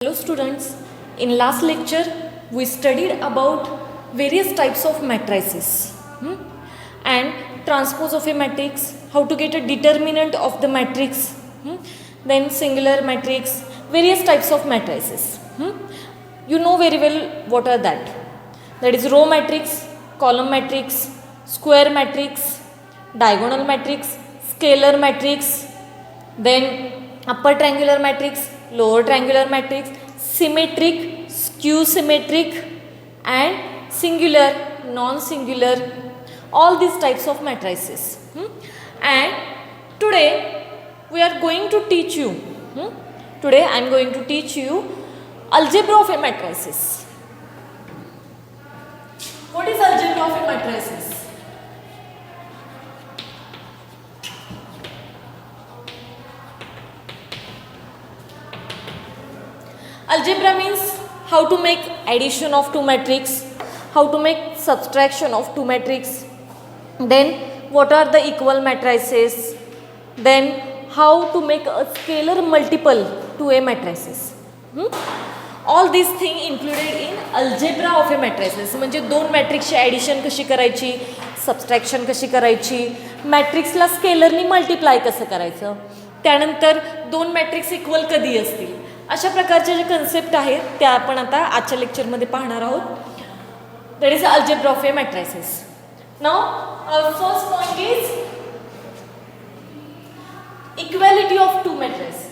Hello students, in last lecture we studied about various types of matrices and transpose of a matrix, how to get a determinant of the matrix, then singular matrix, various types of matrices. You know very well what are that. That is row matrix, column matrix, square matrix, diagonal matrix, scalar matrix, then upper triangular matrix, lower triangular matrix, symmetric, skew symmetric and singular, non-singular, all these types of matrices. And today we are going to teach you, today I am going to teach you algebra of a matrices. What is algebra of a matrices? Algebra means how to make addition of two matrix, how to make subtraction of two matrix, then what are the equal matrices, then how to make a scalar multiple to a matrices. All these things included in algebra of a matrices. म्हणजे दोन मॅट्रिक्सची addition कशी करायची, subtraction कशी करायची, मॅट्रिक्सला स्केलरनी multiply कसं करायचं, त्यानंतर दोन मॅट्रिक्स इक्वल कधी असतील, अशा प्रकारचे जे कन्सेप्ट आहेत त्या आपण आता आजच्या लेक्चरमध्ये पाहणार आहोत. That is algebra of a matrices. Now our first point is equality of two matrices.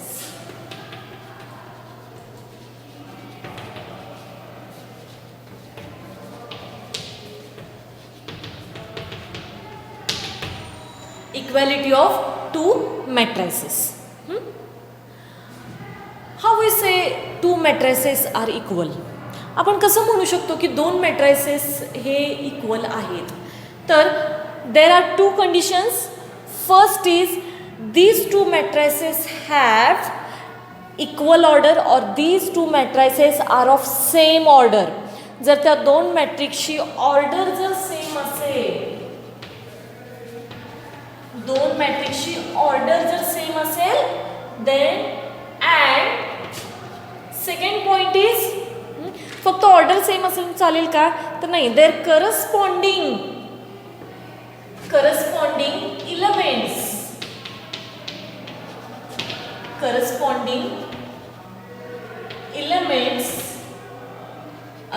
Equality of two matrices. How we say two matrices are equal? आपण कसं म्हणू शकतो की दोन मॅट्रिसेस हे इक्वल आहेत? तर there are two conditions. First is these two matrices have equal order or these two matrices are of same order. जर त्या दोन मॅट्रिक्सची ऑर्डर जर सेम असेल, दोन मॅट्रिक्सची ऑर्डर जर सेम असेल, then and second point is फक्त ऑर्डर सेम असेल चालेल का? तर नाही, their corresponding elements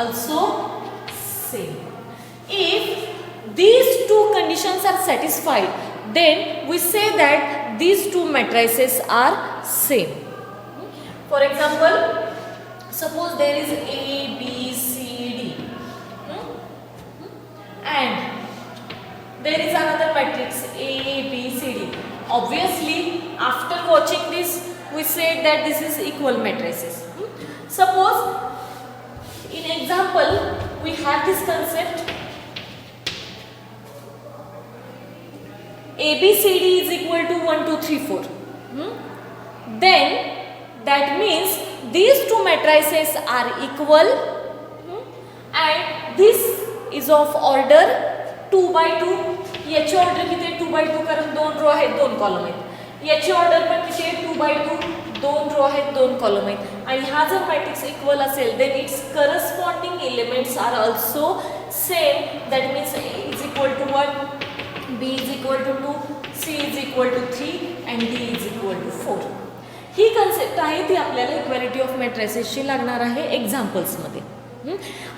also same. If these two conditions are satisfied, then we say that these two matrices are same. For example, suppose there is A, B, C, D, and there is another matrix A, B, C, D. Obviously, after watching this, we said that this is equal matrices. Suppose, in example, we have this concept ABCD is equal to 1, 2, 3, 4. Then that means these two matrices are equal and this is of order 2 by 2. याची order किती आहे? 2 by 2, कारण दोन row आहेत, दोन column आहेत. याची order पण किती आहे? 2 by 2, दोन रो आहेत, दोन कॉलम आहेत. आणि हा जर मॅट्रिक्स इक्वल असेल, then its corresponding elements are also same. That means A is equal to 1, B is equal to 2, C is equal to 3 and D is equal to 4. He concept आहे ती आपल्याला equality of मॅट्रिसेसची लागणार आहे एक्झाम्पल्समध्ये.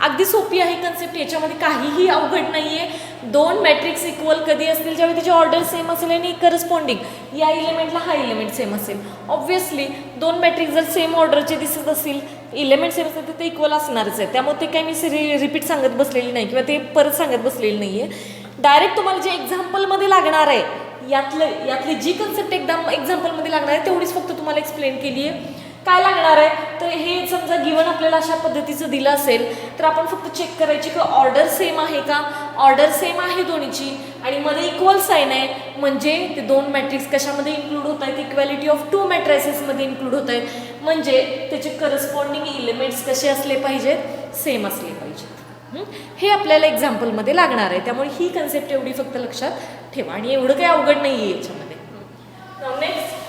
अगदी सोपी आहे concept, याच्यामध्ये काहीही अवघड नाही आहे. दोन मॅट्रिक्स इक्वल कधी असतील? ज्यावेळी त्याची ऑर्डर सेम असेल आणि करस्पॉन्डिंग या इलेमेंटला हा इलेमेंट सेम असेल. ऑब्व्हियसली दोन मॅट्रिक्स जर सेम ऑर्डरचे दिसत असतील, इलेमेंट सेम असेल, तर ते इक्वल असणारच आहे. त्यामुळे ते काही मी रिपीट सांगत बसलेली नाही किंवा ते परत सांगत बसलेली नाही आहे. डायरेक्ट तुम्हाला जे एक्झाम्पलमध्ये लागणार आहे, यातली जी कन्सेप्ट एक्झाम्पलमध्ये लागणार आहे तेवढीच फक्त तुम्हाला एक्सप्लेन केली आहे. काय लागणार आहे? तर हे समजा गिवन आपल्याला अशा पद्धतीचं दिलं असेल, तर आपण फक्त चेक करायची की ऑर्डर सेम आहे का. ऑर्डर सेम आहे दोन्हीची आणि मध्ये इक्वल साईन आहे, म्हणजे ते दोन मॅट्रिक्स कशामध्ये इन्क्लूड होत आहेत? इक्वॅलिटी ऑफ टू मॅट्रिसेसमध्ये इन्क्लूड होत आहेत. म्हणजे त्याचे करस्पॉन्डिंग इलेमेंट्स कसे असले पाहिजेत? सेम असले पाहिजेत. हे आपल्याला एक्झाम्पलमध्ये लागणार आहे. त्यामुळे ही कन्सेप्ट एवढी फक्त लक्षात ठेवा आणि एवढं काही अवघड नाही आहे याच्यामध्ये. Next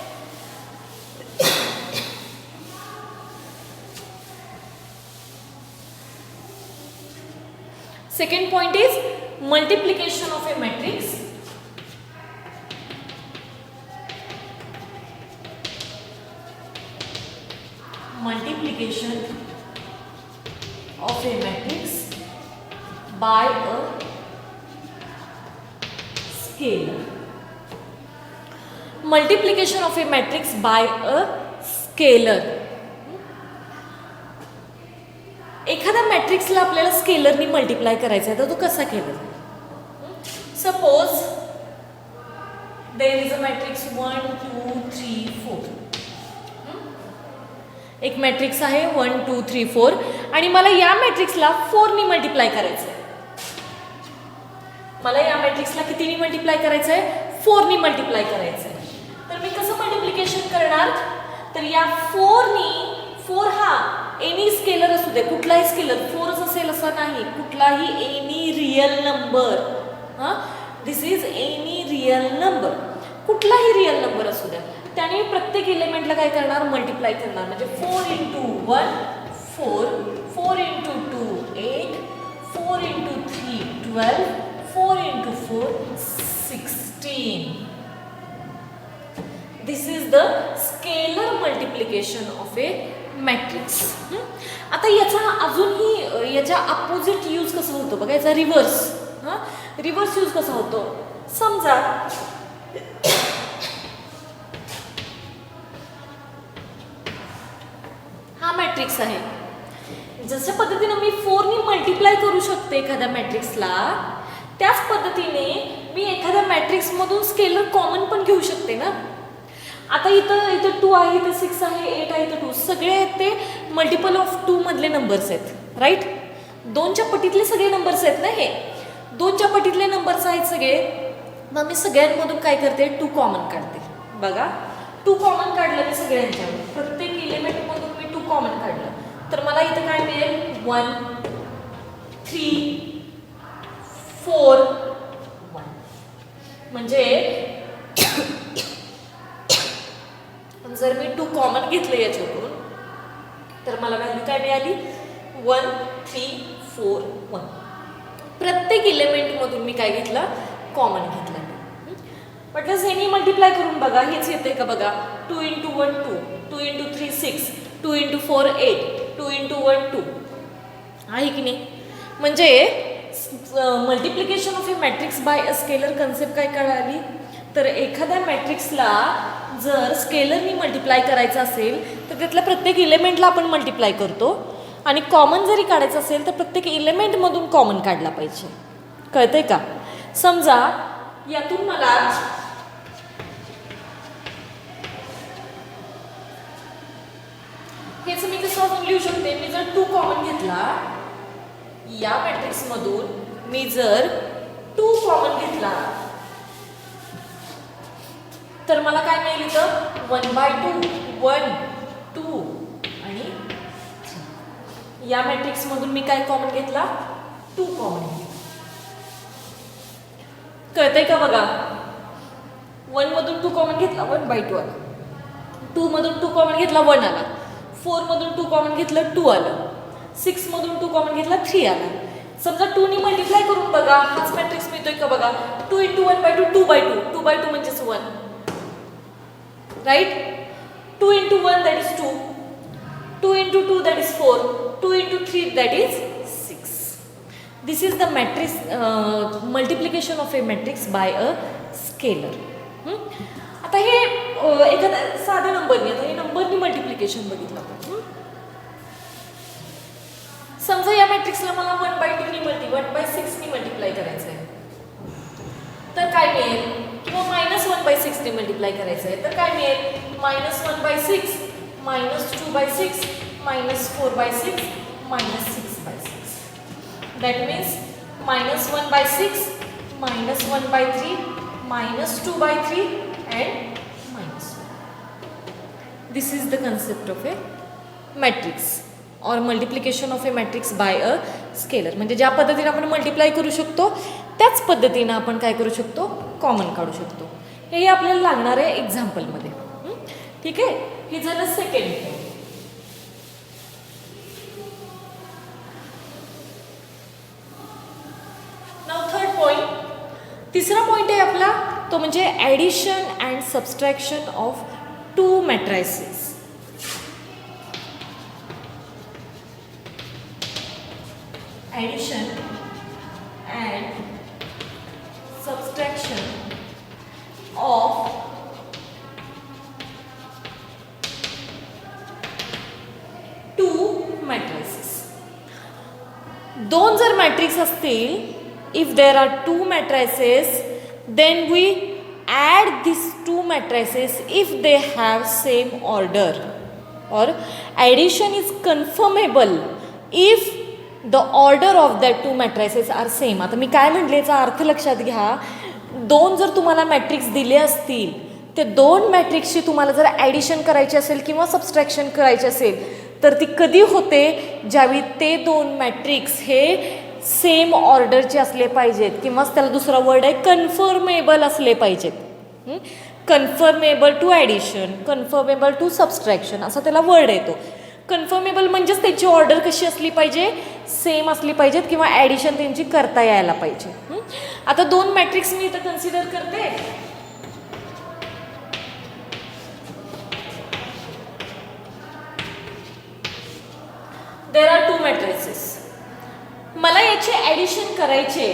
Second point is multiplication of a matrix. Multiplication of a matrix by a scalar. Multiplication of a matrix by a scalar. एखाद्या मॅट्रिक्सला आपल्याला स्केलरनी मल्टिप्लाय करायचा आहे तर तो कसा केला? Suppose there is a matrix 1 2 3 4. एक मॅट्रिक्स आहे 1 2 3 4 आणि मला या मॅट्रिक्सला 4 नी मल्टिप्लाय करायचं आहे. मला या मॅट्रिक्सला कितीनी मल्टिप्लाय करायचं आहे? 4 नी मल्टिप्लाय करायचं आहे. तर मी कसं मल्टिप्लिकेशन करणार? तर या 4 नी 4 हा एनी स्केलर असू दे, कुठलाही स्केलर 4च असेल असं नाही, कुठलाही any real number. This is any real number, कुठलाही रियल नंबर असू द्या, त्याने प्रत्येक एलिमेंटला काय करणार? मल्टिप्लाय करणार. म्हणजे 4 × 1 4, 4 × 2 8, 4 × 3 12, 4 × 4 16. This is the scalar multiplication of a matrix. आता याचा अजूनही याच्या अपोजिट यूज कसा होतो बघा, याचा रिव्हर्स. रिव्हर्स यूज कसा होतो? समजा हा मॅट्रिक्स आहे, जशा पद्धतीने मी 4 नी मल्टिप्लाय करू शकते एखाद्या मॅट्रिक्सला, त्याच पद्धतीने मी एखाद्या मॅट्रिक्स मधून स्केलर कॉमन पण घेऊ शकते ना. आता इथं 2 आहे, इथं 6 आहे, 8 आहे, इथं 2, सगळे ते मल्टिपल ऑफ 2 मधले नंबर्स आहेत, राईट. 2च्या पटीतले सगळे नंबर्स आहेत ना, हे 2च्या पटीतले नंबर्स आहेत सगळे. मग मी सगळ्यांमधून काय करते? 2 कॉमन काढते. बघा 2 कॉमन काढलं मी सगळ्यांच्यावर, प्रत्येक एलिमेंटमधून मी 2 कॉमन काढलं, तर मला इथं काय मिळेल? 1 3 4 1. म्हणजे जर मी 2 कॉमन घेतले याच्यातून तर मला व्हॅल्यू काय मिळाली? 1 3 4 1. प्रत्येक एलिमेंटमधून मी काय घेतला? कॉमन घेतला. म्हटलं ह्यानी मल्टिप्लाय करून बघा, हेच येते का बघा. 2 × 1 2, 2 × 3 6, 2 × 4 8, 2 × 1 2 आहे की नाही. म्हणजे multiplication of a matrix by a scalar concept काय कळाली? तर एखाद्या मॅट्रिक्सला जर स्केलरनी मल्टिप्लाय करायचं असेल तर त्यातल्या प्रत्येक एलिमेंटला आपण मल्टिप्लाय करतो, आणि कॉमन जरी काढायचं असेल तर प्रत्येक एलिमेंटमधून कॉमन काढला पाहिजे. कळतंय का? समजा यातून मला हेच मी कसं अजून लिहू शकते? मी जर 2 कॉमन घेतला या मॅट्रिक्समधून, मी जर 2 कॉमन घेतला तर मला काय मिळेल? इथं 1/2 1 2 आणि 3. या मॅट्रिक्स मधून मी काय कॉमन घेतला? 2 कॉमन घेतला. कळतंय का बघा? 1 मधून 2 कॉमन घेतला 1/2 आला, 2 मधून 2 कॉमन घेतला 1 आला, 4 मधून 2 कॉमन घेतलं 2 आलं, 6 मधून 2 कॉमन घेतला 3 आला. समजा 2 नी मल्टिप्लाय करून बघा, हाच मॅट्रिक्स मिळतोय का बघा. 2 × 1/2 2/2, 2/2 म्हणजेच 1, right? 2 × 1 that is 2, 2 × 2 that is 4, 2 × 3 that is 6. This is the matrix multiplication of a matrix by a scalar. आता हे एखाद्या साध्या नंबरनी, आता हे नंबरनी मल्टिप्लिकेशन बघितलं आपण. समजा या मॅट्रिक्सला मला 1/2 नी 1/6 नी मल्टिप्लाय करायचं आहे तर काय मिळेल? किंवा -1/6 ने मल्टिप्लाय करायचं आहे तर काय मिळेल? -1/6 -2/6 -4/6 -6/6. That means -1/6 -1/3 -2/3 and -1. This is the concept of a matrix or multiplication of a matrix by a scalar. म्हणजे ज्या पद्धतीने आपण मल्टिप्लाय करू शकतो त्याच पद्धतीने आपण काय करू शकतो? कॉमन काढू शकतो. हे आपल्याला लागणार आहे एक्झाम्पलमध्ये. ठीक आहे, हे झालं सेकंड. तिसरा पॉईंट आहे आपला तो म्हणजे addition and subtraction of two matrices. Addition and subtraction of two matrices. दोन जर मॅट्रिक्स असतील, if there are two matrices, then we add these two matrices if they have same order, or addition is confirmable if the order of the two matrices are same. आता मी काय म्हटले याचा अर्थ लक्षात घ्या. दोन जर तुम्हाला मॅट्रिक्स दिले असतील, ते दोन मॅट्रिक्सची तुम्हाला जर ॲडिशन करायची असेल किंवा सबस्ट्रॅक्शन करायची असेल तर ती कधी होते, ज्यावेळी ते दोन मॅट्रिक्स हे सेम ऑर्डरचे असले पाहिजेत, किंवा त्याला दुसरा वर्ड आहे कन्फर्मेबल असले पाहिजेत. Conformable to addition, conformable to subtraction असा त्याला वर्ड येतो. कन्फर्मेबल म्हणजेच त्याची ऑर्डर कशी असली पाहिजे, सेम असली पाहिजेत, किंवा ॲडिशन त्यांची करता यायला पाहिजे. आता दोन मॅट्रिक्स मी इथं कन्सिडर करते. There are two matrices. मला याचे ॲडिशन करायचे,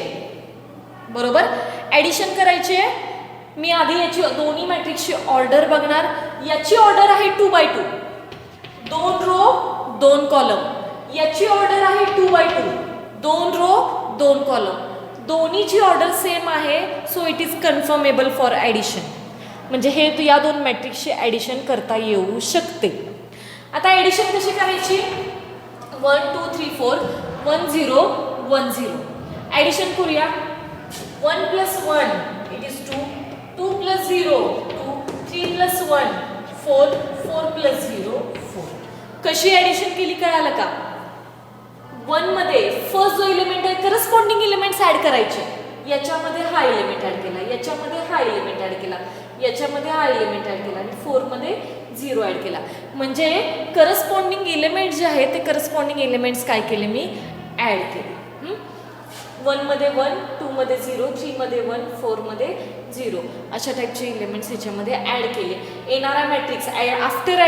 बरोबर, ॲडिशन करायचे. मी आधी याची दोन्ही मॅट्रिक्सची ऑर्डर बघणार. याची ऑर्डर आहे 2x2, 2 रो 2 कॉलम. याची ऑर्डर आहे 2x2, 2 रो 2 कॉलम. दोन्हीची ऑर्डर सेम आहे, so it is conformable for addition. म्हणजे हे या दोन मॅट्रिक्सचे ॲडिशन करता येऊ शकते. आता ॲडिशन कशी करायची, 1 2 3 4 1 0 1 0. ॲडिशन करूया. 1 + 1 इट इज 2, 2 + 0 2, 3 + 1 4, 4 + 0 4. कशी ॲडिशन केली कळालं का. 1 मध्ये फर्स्ट जो एलिमेंट आहे करस्पॉन्डिंग एलिमेंट्स ॲड करायचे. याच्यामध्ये हा एलिमेंट ॲड केला, याच्यामध्ये हा एलिमेंट ॲड केला, याच्यामध्ये हा एलिमेंट ॲड केला, आणि 4 मध्ये 0 ॲड केला. म्हणजे करस्पॉन्डिंग एलिमेंट जे आहेत ते करस्पॉन्डिंग एलिमेंट्स काय केले मी ॲड केले. 1 मध्ये 1, 2 मध्ये 0, 3 मध्ये 1, 4 मध्ये 0 अशा टाईपचे एलिमेंट्स ह्याच्यामध्ये ॲड केले. येणारा मॅट्रिक्स आफ्टर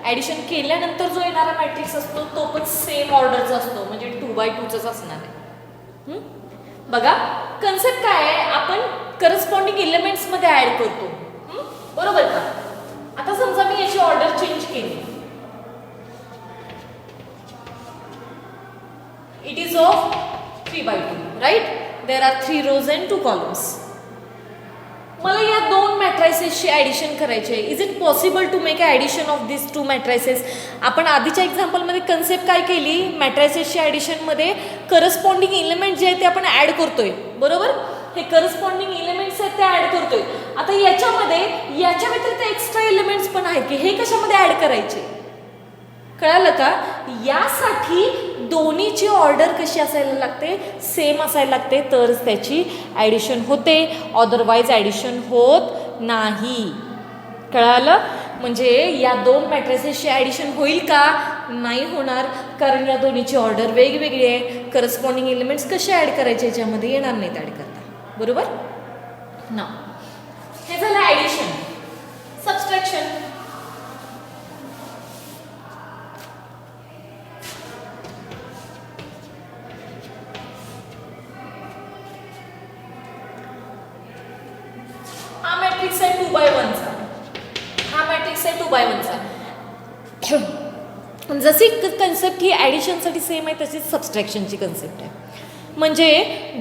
ॲडिशन केल्यानंतर जो येणारा मॅट्रिक्स असतो तो पण सेम ऑर्डरचा असतो, म्हणजे 2x2च असणार आहे. बघा कन्सेप्ट काय आहे, आपण करस्पॉन्डिंग एलिमेंट्समध्ये ॲड करतो, बरोबर का. आता समजा मी याची ऑर्डर चेंज केली. It is of 3x2, right. There are 3 rows and 2 columns. मला या दोन मॅट्रायसेसची ॲडिशन करायची आहे. Is it possible to make a addition of this two matrices. आपण आधीच्या एक्झाम्पलमध्ये कन्सेप्ट काय केली, मॅट्रायसेसच्या ॲडिशनमध्ये करस्पॉन्डिंग एलिमेंट जे आहे ते आपण ॲड करतोय, बरोबर. हे करस्पॉन्डिंग एलिमेंट्स आहेत ते ॲड करतोय. आता याच्यामध्ये याच्या व्यतिरिक्त एक्स्ट्रा एलिमेंट्स पण आहेत की हे कशामध्ये ॲड करायचे, कळालं का. यासाठी दोन्हीची ऑर्डर कशी असायला लागते, सेम असायला लागते, तरच त्याची ॲडिशन होते, अदरवाईज ॲडिशन होत नाही. कळालं. म्हणजे या दोन मॅट्रिसेसची ॲडिशन होईल का, नाही होणार, कारण या दोन्हीची ऑर्डर वेगवेगळी आहे. करस्पॉन्डिंग एलिमेंट्स कसे ॲड करायचे याच्यामध्ये येणार नाहीत ॲड करता, बरोबर ना. हे झालं ॲडिशन. सबस्ट्रॅक्शन. हा मॅट्रिक्स आहे 2x1 चा, हा मॅट्रिक्स आहे 2x1 चा. जशी कन्सेप्ट ही ॲडिशनसाठी सेम आहे तशीच सबस्ट्रॅक्शनची कन्सेप्ट आहे. म्हणजे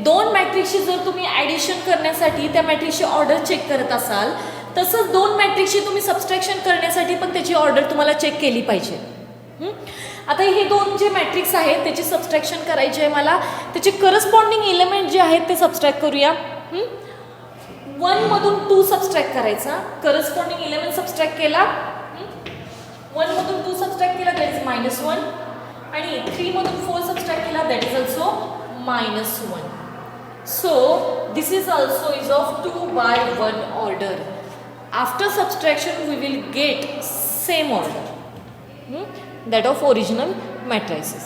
दोन मॅट्रिक्सची जर तुम्ही ॲडिशन करण्यासाठी त्या मॅट्रिक्सची ऑर्डर चेक करत असाल, तसंच दोन मॅट्रिक्सची तुम्ही सबस्ट्रॅक्शन करण्यासाठी पण त्याची ऑर्डर तुम्हाला चेक केली पाहिजे. आता हे दोन जे मॅट्रिक्स आहेत त्याची सबस्ट्रॅक्शन करायची आहे मला. त्याचे करस्पॉन्डिंग एलिमेंट जे आहेत ते सबस्ट्रॅक्ट करूया. 1 मधून 2 सबस्ट्रॅक्ट करायचा, करस्पॉन्डिंग एलिमेंट सबस्ट्रॅक्ट केला. 1 मधून 2 सबस्ट्रॅक्ट केला, दॅट इज -1. आणि 3 मधून 4 सबस्ट्रॅक्ट केला, that is also -1. So this is also is of 2x1 order. After subtraction we will get same order, that of original matrices.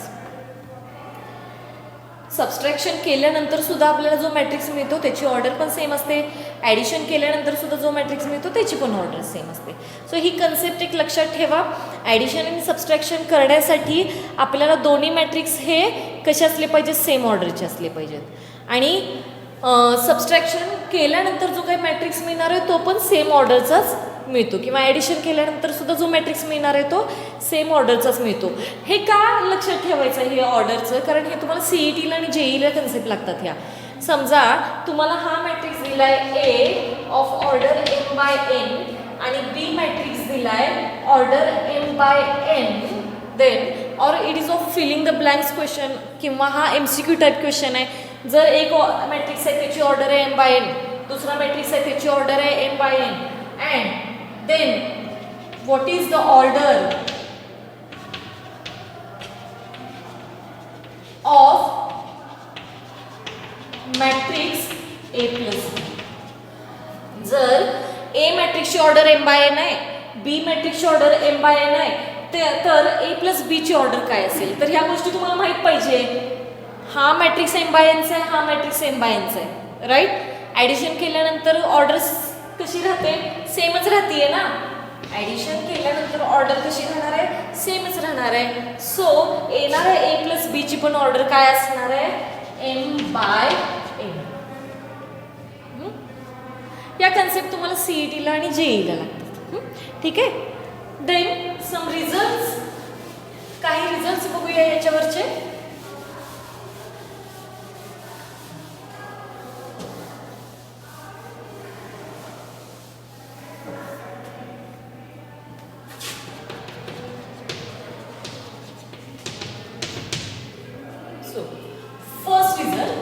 Subtraction केल्यानंतर सुद्धा आपल्याला जो मॅट्रिक्स मिळतो त्याची ऑर्डर पण सेम असते, ॲडिशन केल्यानंतर सुद्धा जो मॅट्रिक्स मिळतो त्याची पण ऑर्डर सेम असते. सो ही कन्सेप्ट एक लक्षात ठेवा. ॲडिशन आणि सबस्ट्रॅक्शन करण्यासाठी आपल्याला दोन्ही मॅट्रिक्स हे कसे असले पाहिजेत, सेम ऑर्डरचे असले पाहिजेत. आणि सबस्ट्रॅक्शन केल्यानंतर जो काही मॅट्रिक्स मिळणार आहे तो पण सेम ऑर्डरचाच मिळतो, किंवा ॲडिशन केल्यानंतर सुद्धा जो मॅट्रिक्स मिळणार आहे तो सेम ऑर्डरचाच मिळतो. हे का लक्षात ठेवायचं हे ऑर्डरचं, कारण हे तुम्हाला CETला आणि JEEला कन्सेप्ट लागतात. ह्या समजा तुम्हाला हा मॅट्रिक्स दिलाय A ऑफ ऑर्डर m/n आणि B मॅट्रिक्स दिलाय order m/n, then or it is of filling the blanks question, किंवा हा MCQ टाईप क्वेश्चन आहे. जर एक मॅट्रिक्स आहे त्याची ऑर्डर आहे m/n, दुसरा मॅट्रिक्स आहे त्याची ऑर्डर आहे m/n, and then what is the order of matrix A plus B? जर A मॅट्रिक्सची ऑर्डर m/n आहे, B मॅट्रिक्सची ऑर्डर m/n आहे, तर A plus B ची ऑर्डर काय असेल? तर ह्या गोष्टी तुम्हाला माहित पाहिजे. हा मॅट्रिक्स m/n चा आहे, हा मॅट्रिक्स m/n चा आहे, राईट. ॲडिशन केल्यानंतर ऑर्डर कशी राहते, सेमच राहतीये ना. ॲडिशन केल्यानंतर ऑर्डर कशी राहणार आहे, सेमच राहणार आहे. सो येणार आहे A प्लस B ची पण ऑर्डर काय असणार आहे, m/n. या कन्सेप्ट तुम्हाला CETला आणि JEEला लागतात. ठीक आहे. देन सम रिझल्ट्स, काही रिझल्ट्स बघूया याच्यावरचे. So, first result,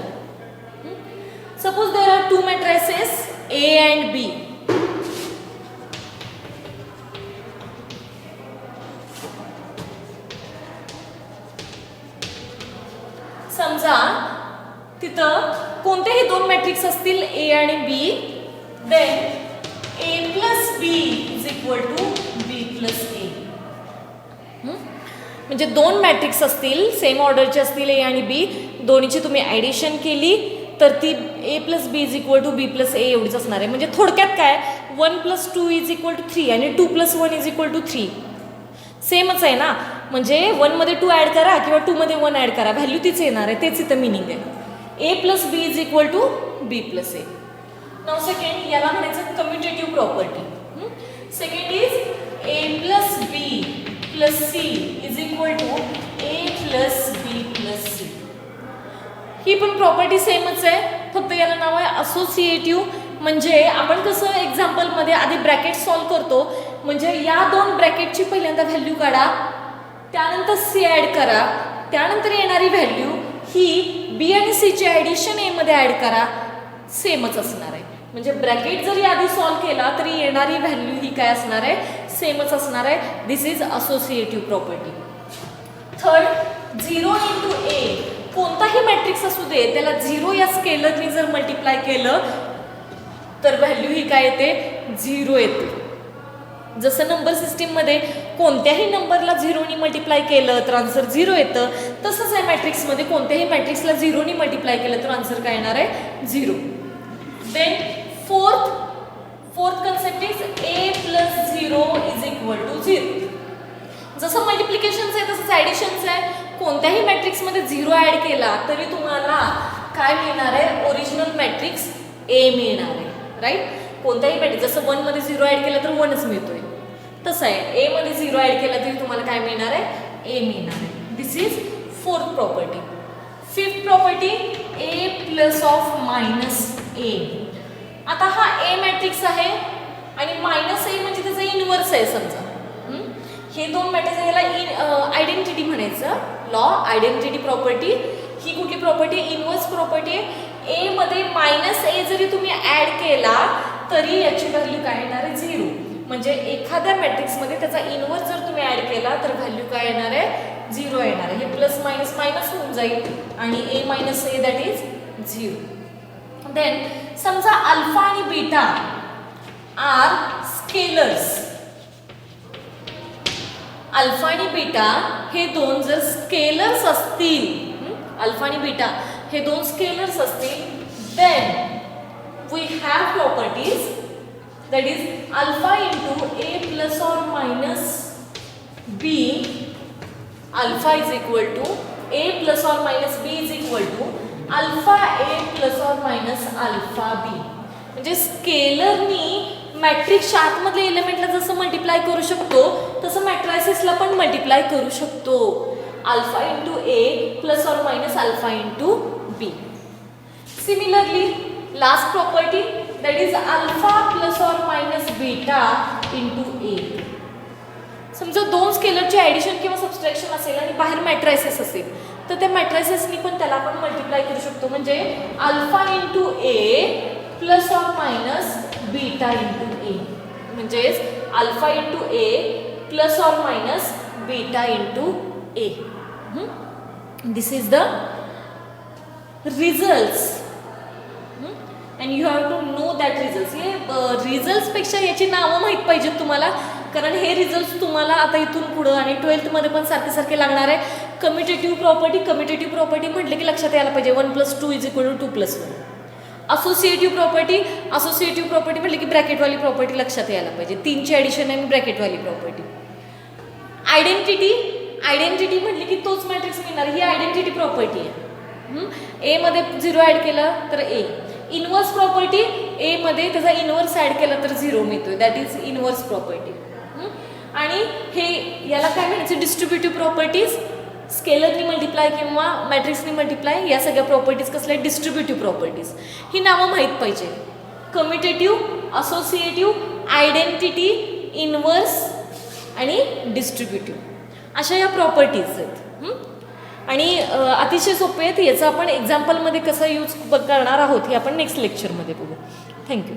suppose there are two matrices A and B. समजा तिथं कोणतेही दोन मॅट्रिक्स असतील A आणि B, then A plus B is equal to B plus A. म्हणजे दोन मॅट्रिक्स असतील, सेम ऑर्डरचे असतील A आणि B, दोन्हीची तुम्ही ॲडिशन केली तर ती A plus B is equal to B plus A एवढीच असणार आहे. म्हणजे थोडक्यात काय, 1+2 इज इक्वल टू 3 आणि 2+1 इज इक्वल टू 3 सेमच आहे ना. म्हणजे 1 मध्ये 2 ॲड करा किंवा 2 मध्ये 1 ॲड करा, व्हॅल्यू तीच येणार आहे, तेच इथं मिनिंग आहे. A plus B is equal to B plus A. Now second, याला म्हणायचं commutative property. Second is A plus B plus C is equal to A plus B plus C. ही पण प्रॉपर्टी सेमच आहे, फक्त याला नाव आहे असोसिएटिव्ह. म्हणजे आपण कसं एक्झाम्पलमध्ये आधी ब्रॅकेट सॉल्व करतो, म्हणजे या दोन ब्रॅकेटची पहिल्यांदा व्हॅल्यू काढा, त्यानंतर सी ॲड करा, त्यानंतर येणारी व्हॅल्यू ही बी आणि सीची ॲडिशन एमध्ये ॲड करा, सेमच असणार आहे. म्हणजे ब्रॅकेट जरी आधी सॉल्व केला तरी येणारी व्हॅल्यू ही काय असणार आहे, सेमच असणार आहे. This is associative property. Third, 0 into A, कोणताही मॅट्रिक्स असू दे त्याला 0 या स्केलरनी जर मल्टिप्लाय केलं तर व्हॅल्यू ही काय येते, 0 येते. जसं नंबर सिस्टीममध्ये कोणत्याही नंबरला 0नी मल्टिप्लाय केलं तर आन्सर 0 येतं, तसंच आहे मॅट्रिक्समध्ये कोणत्याही मॅट्रिक्सला 0नी मल्टिप्लाय केलं तर आन्सर काय येणार आहे, 0. Then fourth concept is A plus 0 is equal to 0. जसं मल्टिप्लिकेशनचं आहे तसंच ॲडिशनचं आहे. कोणत्याही मॅट्रिक्समध्ये 0 ॲड केला तरी तुम्हाला काय मिळणार आहे, ओरिजिनल मॅट्रिक्स A मिळणार आहे, राईट. कोणत्याही मॅट्रिक्स, जसं 1 मध्ये 0 ॲड केला तर 1च मिळतोय, तसं आहे A मध्ये 0 ॲड केला तरी तुम्हाला काय मिळणार आहे, A मिळणार आहे. This is fourth property. Fifth property, A plus of minus A. आता हा A मॅट्रिक्स आहे आणि मायनस A म्हणजे त्याचा इनव्हर्स आहे. समजा हे दोन मॅट्रिक्स, ह्याला आयडेंटिटी म्हणायचं, लॉ आयडेंटिटी प्रॉपर्टी. ही कुठली प्रॉपर्टी, इनव्हर्स प्रॉपर्टी आहे. A मध्ये मायनस A जरी तुम्ही ॲड केला तरी याची व्हॅल्यू काय येणार आहे, 0. म्हणजे एखाद्या मॅट्रिक्समध्ये त्याचा इनव्हर्स जर तुम्ही ॲड केला तर व्हॅल्यू काय येणार आहे, 0 येणार आहे. हे प्लस मायनस मायनस होऊन जाईल आणि A minus A that is 0. Then समजा अल्फा आणि बीटा आर स्केलर्स. अल्फा आणि बीटा हे दोन जर स्केलर्स असतील, अल्फा आणि बीटा हे दोन स्केलर्स असतील, then we have properties that is alpha into a plus or minus b, alpha is equal to a plus or minus b is equal to alpha a plus or minus alpha b. म्हणजे स्केलरनी मॅट्रिक्सच्या आतमधल्या एलिमेंटला जसं multiply करू शकतो तसं मॅट्रायसिसला पण multiply करू शकतो. अल्फा इंटू ए प्लस और minus alpha into B. Similarly last property that is alpha plus or minus beta into a. समजा दोन स्केलरचे ॲडिशन किंवा सबस्ट्रॅक्शन असेल आणि बाहेर मॅट्रायसेस असेल तर त्या मॅट्रायसेसनी पण त्याला आपण मल्टिप्लाय करू शकतो. म्हणजे अल्फा इंटू ए प्लस और मायनस बीटा इंटू ए, म्हणजेच अल्फा इंटू ए प्लस और minus beta into A. This is the results and you have to know that results. हे रिझल्ट्सपेक्षा याची नावं माहीत पाहिजेत तुम्हाला, कारण हे रिझल्ट्स तुम्हाला आता इथून पुढं आणि 12th मध्ये पण सारखे सारखे लागणार आहे. कम्युटेटिव्ह प्रॉपर्टी म्हटलं की लक्षात यायला पाहिजे 1 + 2 = 2 + 1. असोसिएटिव्ह प्रॉपर्टी म्हटलं की ब्रॅकेटवाली प्रॉपर्टी लक्षात यायला पाहिजे. 3ची ॲडिशन आहे ब्रॅकेटवाली प्रॉपर्टी. आयडेंटिटी म्हटली की तोच मॅट्रिक्स मिळणार, ही आयडेंटिटी प्रॉपर्टी आहे. ए मध्ये 0 ॲड केलं तर ए. इनवर्स प्रॉपर्टी ए मध्ये त्याचा इनवर्स ॲड केला तर 0 मिळतोय, दॅट इज इनवर्स प्रॉपर्टी. आणि हे याला काय म्हणायचं, डिस्ट्रीब्युटिव्ह प्रॉपर्टीज. स्केलरनी मल्टिप्लाय किंवा मॅट्रिक्सनी मल्टिप्लाय या सगळ्या प्रॉपर्टीज कसल्या डिस्ट्रीब्युटिव्ह प्रॉपर्टीज. ही नावं माहीत पाहिजे. कम्युटेटिव्ह, असोसिएटिव्ह, आयडेंटिटी, इनवर्स आणि डिस्ट्रीब्युटिव्ह अशा या प्रॉपर्टीज आहेत. आणि अतिशय सोपे आहेत. याचं आपण एक्झाम्पलमध्ये कसं यूज करणार आहोत हे आपण नेक्स्ट लेक्चरमध्ये बघू. थँक्यू.